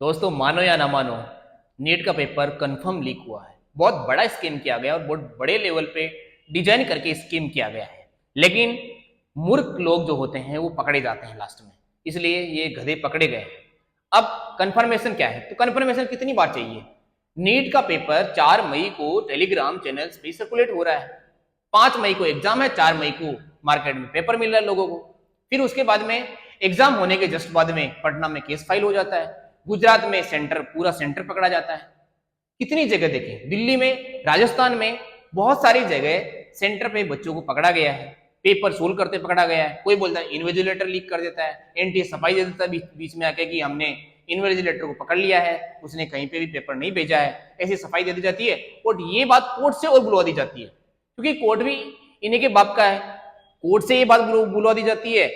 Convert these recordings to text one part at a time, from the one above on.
दोस्तों मानो या ना मानो, नीट का पेपर कंफर्म लीक हुआ है। बहुत बड़ा स्कीम किया गया और बहुत बड़े लेवल पे डिजाइन करके स्कीम किया गया है। लेकिन मूर्ख लोग जो होते हैं वो पकड़े जाते हैं लास्ट में, इसलिए ये गधे पकड़े गए हैं। अब कंफर्मेशन क्या है? तो कंफर्मेशन कितनी बार चाहिए? नीट का पेपर 4 मई को टेलीग्राम चैनल्स पे सर्कुलेट हो रहा है। 5 मई को एग्जाम है, 4 मई को मार्केट में पेपर मिल रहा है लोगों को। फिर उसके बाद में एग्जाम होने के जस्ट बाद में पटना में केस फाइल हो जाता है। गुजरात में सेंटर, पूरा सेंटर पकड़ा जाता है। कितनी जगह देखें, दिल्ली में, राजस्थान में, बहुत सारी जगह सेंटर पे बच्चों को पकड़ा गया है, पेपर सोल्व करते पकड़ा गया है। कोई बोलता है इन्विजिलेटर लीक कर देता है, एनटीए सफाई दे देता है बीच में आके कि हमने इन्विजिलेटर को पकड़ लिया है, उसने कहीं पे भी पेपर नहीं भेजा है, ऐसी सफाई दे दी जाती है। और ये बात कोर्ट से और बुलवा दी जाती है, क्योंकि कोर्ट भी इन्हीं के बाप का है। कोर्ट से ये बात बुलवा दी जाती है,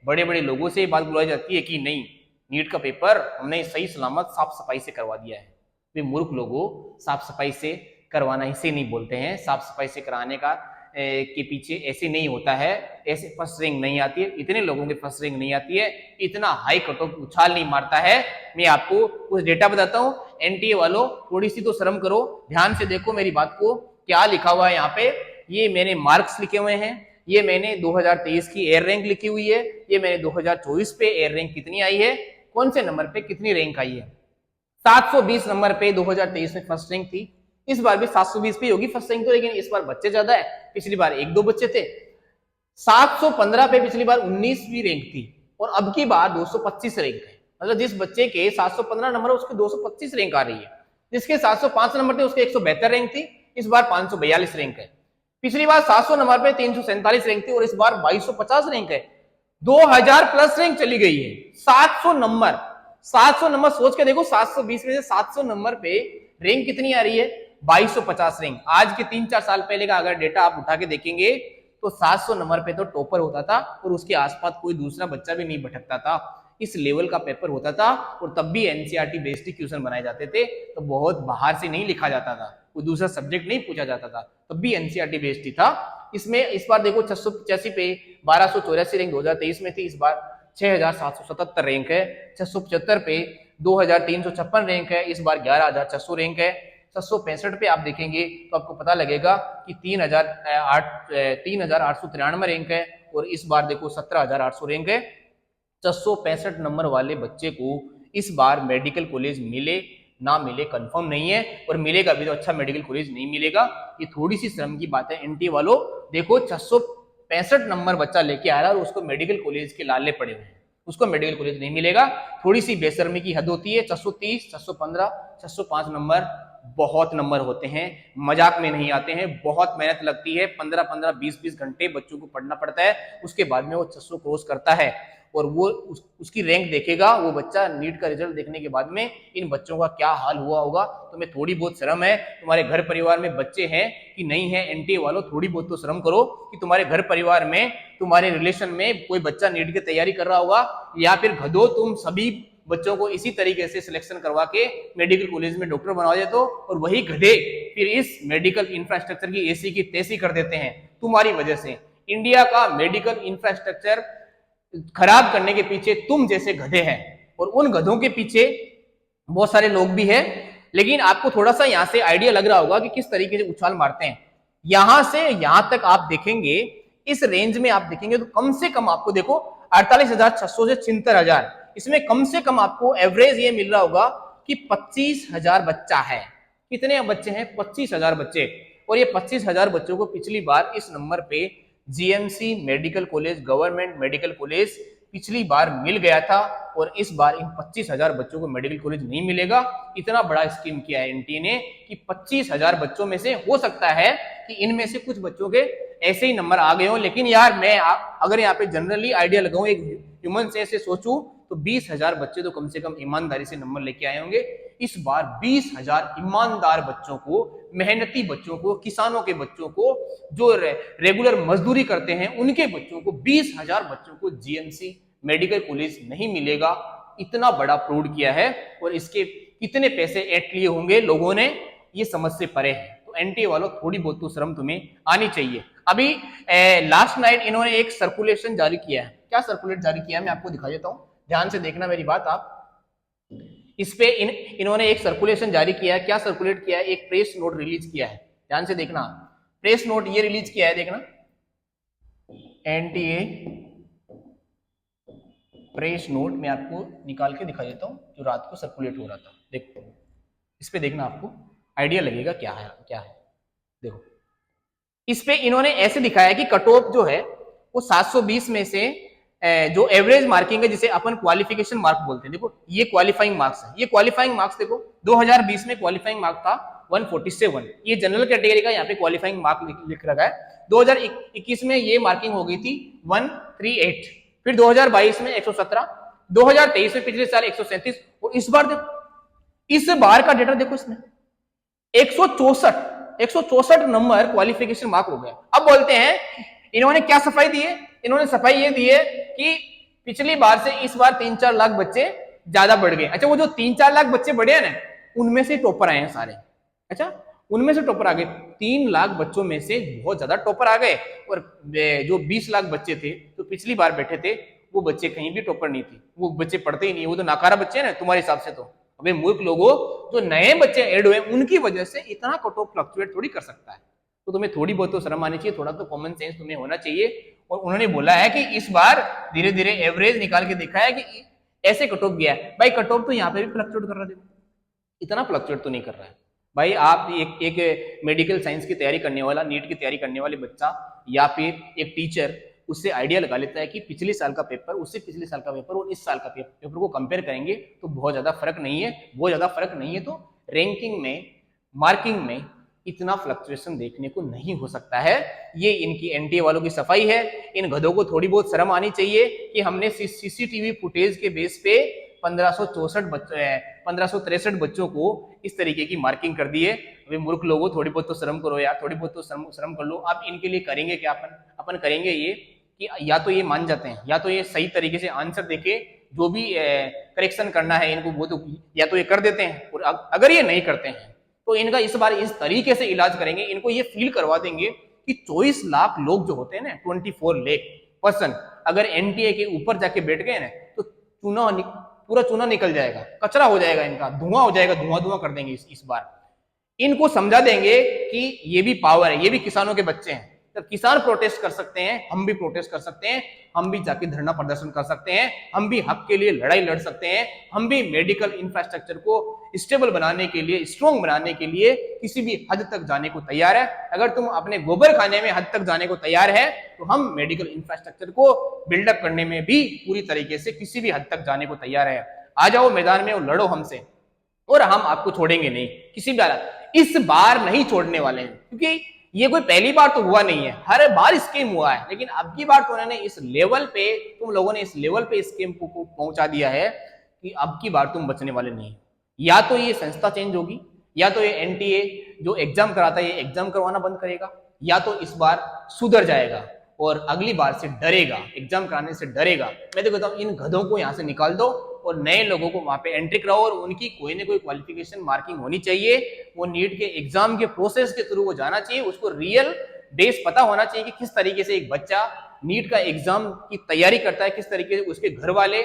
बड़े बड़े लोगों से ये बात बुलवाई जाती है कि नहीं, नीट का पेपर हमने सही सलामत साफ सफाई से करवा दिया है। वे मूर्ख लोगों, साफ सफाई से करवाना इसे नहीं बोलते हैं। साफ सफाई से कराने का के पीछे ऐसे नहीं होता है, ऐसे फर्स्ट रैंक नहीं आती है, इतने लोगों के फर्स्ट रैंक नहीं आती है, इतना हाई कट ऑफ उछाल नहीं मारता है। मैं आपको कुछ डेटा बताता हूँ। एनटीए वालों, थोड़ी सी तो शर्म करो, ध्यान से देखो मेरी बात को। क्या लिखा हुआ है यहाँ पे? ये मैंने मार्क्स लिखे हुए हैं, ये मैंने 2023 की एयर रैंक लिखी हुई है, ये मैंने 2024 पे एयर रैंक कितनी आई है, कौन से नंबर पे कितनी रैंक आई है। 720 नंबर पे 2023 में फर्स्ट रैंक थी, इस बार भी 720 पे होगी फर्स्ट रैंक तो, लेकिन इस बार बच्चे ज्यादा है, पिछली बार 1-2 बच्चे थे। 715 पे पिछली बार 19वीं रैंक थी, और अब की बार 225 रैंक है। मतलब जिस बच्चे के 715 नंबर है उसके 225 रैंक आ रही है, जिसके 705 नंबर थे उसके 172 रैंक थी, इस बार 542 रैंक है। पिछली बार 700 नंबर पे 347 रैंक थी और इस बार 2250 रैंक है। 2000 प्लस रैंक चली गई है। 700 नंबर, 700 नंबर सोच के देखो, 720 में से 700 नंबर पे रैंक कितनी आ रही है? 2250 रैंक। आज के 3-4 साल पहले का अगर डेटा आप उठा के देखेंगे तो 700 नंबर पे तो टॉपर होता था और उसके आसपास कोई दूसरा बच्चा भी नहीं भटकता था। इस लेवल का पेपर होता था, और तब भी एनसीईआरटी बेस्ड क्वेश्चन बनाए जाते थे, तो बहुत बाहर से नहीं लिखा जाता था, कोई दूसरा सब्जेक्ट नहीं पूछा जाता था, तब भी एनसीईआरटी बेस्ड ही था। इसमें इस बार देखो 685 पे 1284 रैंक 2023 में थी, इस बार 6777 रैंक है। 675 पे 2356 रैंक है, इस बार 11600 रैंक है। 765 पे आप देखेंगे तो आपको पता लगेगा कि 3893 रैंक है, और इस बार देखो 17800 रैंक है। 665 नंबर वाले बच्चे को इस बार मेडिकल कॉलेज मिले ना मिले कंफर्म नहीं है, और मिलेगा भी तो अच्छा मेडिकल कॉलेज नहीं मिलेगा। ये थोड़ी सी शर्म की बात है। एनटी वालों देखो, 665 नंबर बच्चा लेके आ रहा है और उसको मेडिकल कॉलेज के लाले पड़े हुए हैं, उसको मेडिकल कॉलेज नहीं मिलेगा। थोड़ी सी बेशर्मी की हद होती है। 630, 615, 605 नंबर बहुत नंबर होते हैं, मजाक में नहीं आते हैं, बहुत मेहनत लगती है, 15-15, 20-20 घंटे बच्चों को पढ़ना पड़ता है, उसके बाद में वो 600 क्रॉस करता है। और वो उसकी रैंक देखेगा वो बच्चा, नीट का रिजल्ट देखने के बाद में इन बच्चों का क्या हाल हुआ होगा। तुम्हें थोड़ी बहुत शर्म है? तुम्हारे घर परिवार में बच्चे हैं कि नहीं है? एनटीए वालों, थोड़ी बहुत तो शर्म करो कि तुम्हारे घर परिवार में, तुम्हारे रिलेशन में कोई बच्चा नीट की तैयारी कर रहा होगा, या फिर गधो तुम सभी बच्चों को इसी तरीके से सिलेक्शन करवा के मेडिकल कॉलेज में डॉक्टर बनवा देते हो, और वही गधे फिर इस मेडिकल इंफ्रास्ट्रक्चर की ऐसी की तैसी कर देते हैं तुम्हारी वजह से। इंडिया का मेडिकल इंफ्रास्ट्रक्चर खराब करने के पीछे तुम जैसे गधे हैं, और उन गधों के पीछे बहुत सारे लोग भी हैं। लेकिन आपको थोड़ा सा यहां से आइडिया लग रहा होगा कि किस तरीके से उछाल मारते हैं। यहां से यहां तक आप देखेंगे, इस रेंज में आप देखेंगे तो कम से कम आपको देखो 48,600 से 76,000, इसमें कम से कम आपको एवरेज ये मिल रहा होगा कि 25,000 बच्चा है। कितने बच्चे हैं? 25,000 बच्चे। और ये 25,000 बच्चों को पिछली बार इस नंबर पे GMC medical college, government medical college पिछली बार मिल गया था, और इस बार इन 25,000 बच्चों को मेडिकल कॉलेज नहीं मिलेगा। इतना बड़ा स्कीम किया है एनटी ने कि 25,000 बच्चों में से हो सकता है कि इनमें से कुछ बच्चों के ऐसे ही नंबर आ गए हो। लेकिन यार मैं अगर यहाँ पे जनरली आइडिया लगाऊं, एक ह्यूमन से ऐसे सोचूं, तो 20,000 बच्चे तो कम से कम ईमानदारी से नंबर लेके आए होंगे। इस बार 20,000 ईमानदार बच्चों को, मेहनती बच्चों को, किसानों के बच्चों को, जो रेगुलर मजदूरी करते हैं उनके बच्चों को, 20,000 बच्चों को जीएमसी मेडिकल कॉलेज नहीं मिलेगा। इतना बड़ा फ्रॉड किया है, और इसके कितने पैसे ऐंठ लिए होंगे लोगों ने, ये समझ से परे है। तो एनटीए वालों, थोड़ी बहुत तो शर्म तुम्हें आनी चाहिए। अभी लास्ट नाइट इन्होंने एक सर्कुलेशन जारी किया है। क्या सर्कुलेट जारी किया है मैं आपको दिखा देता हूं, ध्यान से देखना मेरी बात आप। इस पे इन्होंने एक सर्कुलेशन जारी किया है। क्या सर्कुलेट किया है? एक प्रेस नोट रिलीज किया है। ध्यान से देखना, प्रेस नोट ये रिलीज किया है, देखना, एनटीए प्रेस नोट मैं आपको निकाल के दिखा देता हूं, जो रात को सर्कुलेट हो रहा था। देखो इस पे देखना, आपको आइडिया लगेगा क्या है क्या है। देखो इस पे इन्होंने ऐसे दिखाया है कि कट ऑफ जो है वो 720 में से जो एवरेज मार्किंग है, जिसे अपन क्वालिफिकेशन मार्क बोलते हैं, देखो ये क्वालिफाइंग मार्क्स है। ये क्वालिफाइंग मार्क्स देखो 2020 में क्वालिफाइंग मार्क था 147, ये जनरल कैटेगरी का यहाँ पे क्वालिफाइंग मार्क लिख रखा है। 2021 में ये मार्किंग हो गई थी 138, फिर 2022 में 117, 2023 में पिछले साल 137, और इस बार देखो, इस बार का डेटा देखो, इसमें 164 नंबर क्वालिफिकेशन मार्क हो गया। अब बोलते हैं इन्होंने क्या सफाई दी है? इन्होंने सफाई ये दी है कि पिछली बार से इस बार 3-4 लाख बच्चे ज्यादा बढ़ गए। अच्छा, वो जो 3-4 लाख बच्चे बढ़े हैं ना, उनमें से टॉपर आए हैं सारे। अच्छा, उनमें से टॉपर आ गए, 3 लाख बच्चों में से बहुत ज्यादा टॉपर आ गए। और जो 20 लाख बच्चे थे तो पिछली बार बैठे थे, वो बच्चे कहीं भी टॉपर नहीं थे, वो बच्चे पढ़ते ही नहीं, वो तो नाकारा बच्चे हैं ना तुम्हारे हिसाब से। तो अबे मूर्ख लोगों, जो नए बच्चे ऐड हुए उनकी वजह से इतना कट ऑफ फ्लक्चुएट थोड़ी कर सकता है। तो तुम्हें थोड़ी बहुत तो शर्म आनी चाहिए, थोड़ा तो कॉमन सेंस तुम्हें होना चाहिए। और उन्होंने बोला है कि इस बार धीरे धीरे एवरेज निकाल के देखा है कि ऐसे कट ऑफ गया है। भाई कट ऑफ तो यहाँ पे भी फ्लक्चुएट कर रहा है, इतना फ्लक्चुएट तो नहीं कर रहा है। भाई आप एक मेडिकल साइंस की तैयारी करने वाला, नीट की तैयारी करने वाले बच्चा, या फिर एक टीचर उससे आइडिया लगा लेता है कि पिछले साल का पेपर, उससे पिछले साल का पेपर और इस साल का पेपर को कंपेयर करेंगे तो बहुत ज्यादा फर्क नहीं है, बहुत ज्यादा फर्क नहीं है। तो रैंकिंग में, मार्किंग में इतना फ्लक्चुएशन देखने को नहीं हो सकता है। ये इनकी एनटीए वालों की सफाई है। इन गधों को थोड़ी बहुत शर्म आनी चाहिए कि हमने सीसीटीवी फुटेज के बेस पे 1563 बच्चों को इस तरीके की मार्किंग कर दी है। वे मूर्ख लोगों, थोड़ी बहुत तो शर्म करो यार, थोड़ी बहुत तो शर्म कर लो। आप इनके लिए करेंगे क्या? अपन करेंगे ये कि या तो ये मान जाते हैं, या तो ये सही तरीके से आंसर देके जो भी करेक्शन करना है इनको, वो तो या तो ये कर देते हैं, और अगर ये नहीं करते हैं तो इनका इस बार इस तरीके से इलाज करेंगे, इनको ये फील करवा देंगे कि 24 लाख लोग जो होते हैं ना, 24 लाख पर्सन अगर एनटीए के ऊपर जाके बैठ गए ना, तो पूरा चूना निकल जाएगा, कचरा हो जाएगा, इनका धुआं हो जाएगा, धुआं कर देंगे इस बार। इनको समझा देंगे कि ये भी पावर है, ये भी किसानों के बच्चे हैं। जब किसान प्रोटेस्ट कर सकते हैं, हम भी प्रोटेस्ट कर सकते हैं, हम भी जाके धरना प्रदर्शन कर सकते हैं, हम भी हक के लिए लड़ाई लड़ सकते हैं, हम भी मेडिकल इंफ्रास्ट्रक्चर को स्टेबल बनाने के लिए, स्ट्रॉन्ग बनाने के लिए किसी भी हद तक जाने को तैयार है। अगर तुम अपने गोबर खाने में हद तक जाने को तैयार है, तो हम मेडिकल इंफ्रास्ट्रक्चर को बिल्डअप करने में भी पूरी तरीके से किसी भी हद तक जाने को तैयार है। आ जाओ मैदान में और लड़ो हमसे, और हम आपको छोड़ेंगे नहीं किसी भी हालत। इस बार नहीं छोड़ने वाले हैं, क्योंकि ये कोई पहली बार तो हुआ नहीं है, हर बार स्कीम हुआ है, लेकिन अब की बार तो उन्होंने इस लेवल पे, तुम लोगों ने इस लेवल पे स्कीम को पहुंचा दिया है कि अब की बार तुम बचने वाले नहीं। या तो ये संस्था चेंज होगी, या तो ये एनटीए जो एग्जाम कराता है ये एग्जाम करवाना बंद करेगा, या तो इस बार सुधर जाएगा और अगली बार से डरेगा, एग्जाम कराने से डरेगा। मैं तो कहता हूं इन गधों को यहां से निकाल दो और नए लोगों को वहां पे एंट्री कराओ, और उनकी कोई ना कोई क्वालिफिकेशन मार्किंग होनी चाहिए। वो नीट के एग्जाम के प्रोसेस के थ्रू वो जाना चाहिए, उसको रियल बेस पता होना चाहिए कि किस तरीके से एक बच्चा नीट का एग्जाम की तैयारी करता है, किस तरीके से उसके घर वाले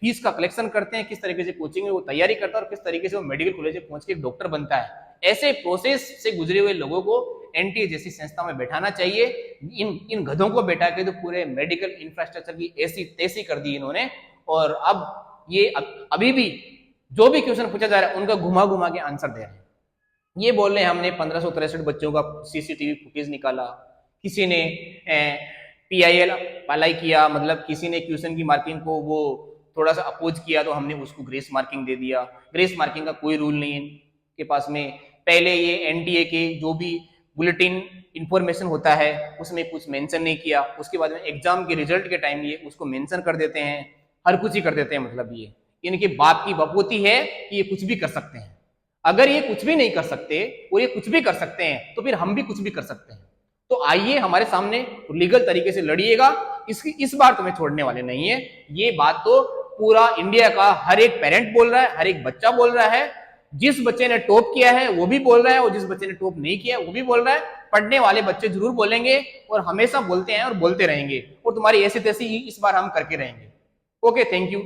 फीस का कलेक्शन करते हैं, किस तरीके से कोचिंग में वो तैयारी करता है, और किस तरीके से वो मेडिकल कॉलेज में पहुंच के एक डॉक्टर बनता है। ऐसे प्रोसेस से गुजरे हुए लोगों को एनटीए जैसी संस्था में बैठाना चाहिए। इन गधों को बैठा के तो पूरे मेडिकल इंफ्रास्ट्रक्चर की ऐसी तैसी कर दी इन्होंने। और अब ये अभी भी जो भी क्वेश्चन पूछा जा रहा है उनका घुमा घुमा के आंसर दे रहे हैं। ये बोल रहे हैं हमने 1563 बच्चों का सीसीटीवी फुटेज निकाला, किसी ने पीआईएल अप्लाई किया, मतलब किसी ने क्वेश्चन की मार्किंग को वो थोड़ा सा अपोज किया तो हमने उसको ग्रेस मार्किंग दे दिया। ग्रेस मार्किंग का कोई रूल नहीं है के पास में। पहले ये एनटीए के जो भी बुलेटिन इंफॉर्मेशन होता है उसमें कुछ मेंशन नहीं किया, उसके बाद में एग्जाम के रिजल्ट के टाइम ये उसको मेंशन कर देते हैं, हर कुछ ही कर देते हैं। मतलब ये इनके बाप की बपोती है कि ये कुछ भी कर सकते हैं। अगर ये कुछ भी नहीं कर सकते और ये कुछ भी कर सकते हैं तो फिर हम भी कुछ भी कर सकते हैं। तो आइए हमारे सामने लीगल तरीके से लड़िएगा, इस बार तुम्हें छोड़ने वाले नहीं है। ये बात तो पूरा इंडिया का हर एक पेरेंट बोल रहा है, हर एक बच्चा बोल रहा है। जिस बच्चे ने टॉप किया है वो भी बोल रहा है, और जिस बच्चे ने टॉप नहीं किया वो भी बोल रहा है। पढ़ने वाले बच्चे जरूर बोलेंगे और हमेशा बोलते हैं और बोलते रहेंगे, और तुम्हारी ऐसी तैसी इस बार हम करके रहेंगे। Okay, thank you.